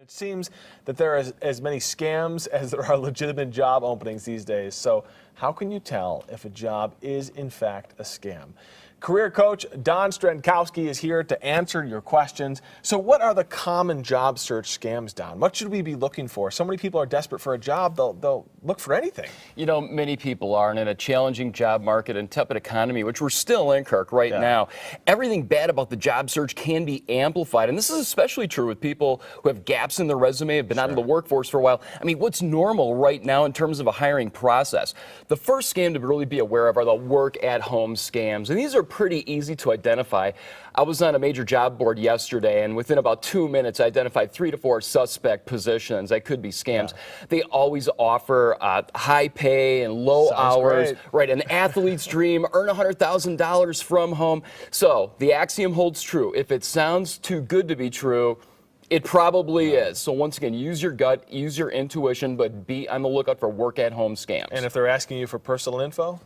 It seems that there are as many scams as there are legitimate job openings these days. So how can you tell if a job is in fact a scam? Career coach Don Strankowski is here to answer your questions. So what are the common job search scams, Don? What should we be looking for? So many people are desperate for a job, they'll look for anything. You know, many people are, and in a challenging job market and tepid economy, which we're still in, Kirk, right now, everything bad about the job search can be amplified. And this is especially true with people who have gaps in their resume, have been out of the workforce for a while. I mean, what's normal right now in terms of a hiring process? The first scam to really be aware of are the work-at-home scams. And these are pretty easy to identify. I was on a major job board yesterday, and within about 2 minutes, I identified 3 to 4 suspect positions that could be scams. They always offer high pay and low hours, right? An athlete's dream, earn $100,000 from home. So the axiom holds true. If it sounds too good to be true, it probably is. So once again, use your gut, use your intuition, but be on the lookout for work-at-home scams. And if they're asking you for personal info?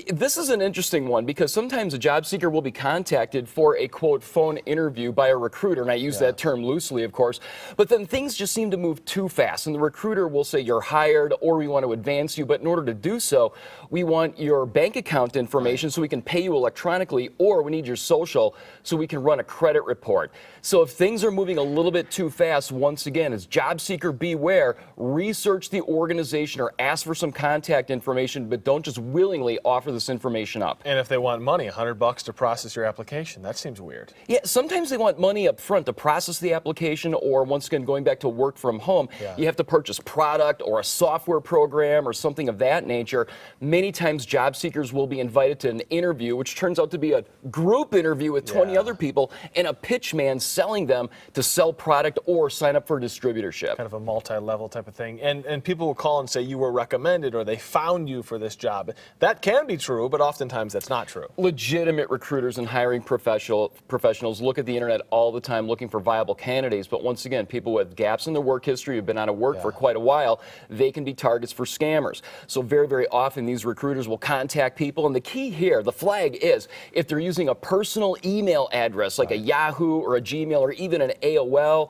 This is an interesting one because sometimes a job seeker will be contacted for a, quote, phone interview by a recruiter, and I use that term loosely, of course, but then things just seem to move too fast, and the recruiter will say you're hired or we want to advance you, but in order to do so, we want your bank account information so we can pay you electronically, or we need your social so we can run a credit report. So if things are moving a little bit too fast, once again, as job seeker beware, research the organization or ask for some contact information, but don't just willingly offer this information up. And if they want money, $100 to process your application, that seems weird. Yeah, sometimes they want money up front to process the application, or once again, going back to work from home, you have to purchase product or a software program or something of that nature. Many times job seekers will be invited to an interview, which turns out to be a group interview with 20 other people, and a pitch man selling them to sell product or sign up for a distributorship. Kind of a multi-level type of thing. And people will call and say you were recommended or they found you for this job. That can be true, but oftentimes that's not true. Legitimate recruiters and hiring professionals look at the internet all the time looking for viable candidates, but once again, people with gaps in their work history, who've been out of work for quite a while, they can be targets for scammers. So very, very often these recruiters will contact people, and the key here, the flag is, if they're using a personal email address like a Yahoo or a Gmail or even an AOL,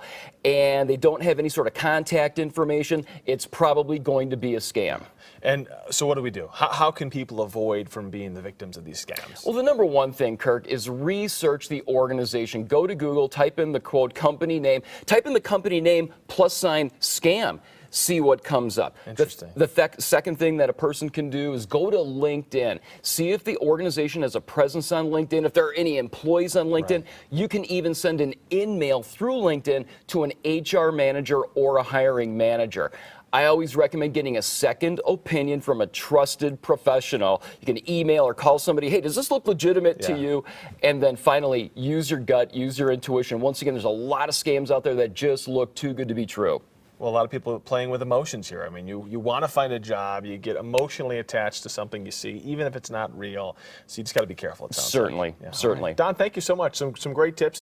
and they don't have any sort of contact information, it's probably going to be a scam. And so what do we do? How can people avoid from being the victims of these scams? Well, the number one thing, Kirk, is research the organization. Go to Google, type in the quote company name, type in the company name + scam. See what comes up. Interesting. The second thing that a person can do is go to LinkedIn. See if the organization has a presence on LinkedIn, if there are any employees on LinkedIn. You can even send an in-mail through LinkedIn to an HR manager or a hiring manager. I always recommend getting a second opinion from a trusted professional. You can email or call somebody, hey, does this look legitimate to you? And then finally, use your gut, use your intuition. Once again, there's a lot of scams out there that just look too good to be true. Well, a lot of people are playing with emotions here. I mean, you want to find a job, you get emotionally attached to something you see, even if it's not real. So you just got to be careful, it sounds Certainly, like. certainly. Don, thank you so much. Some great tips.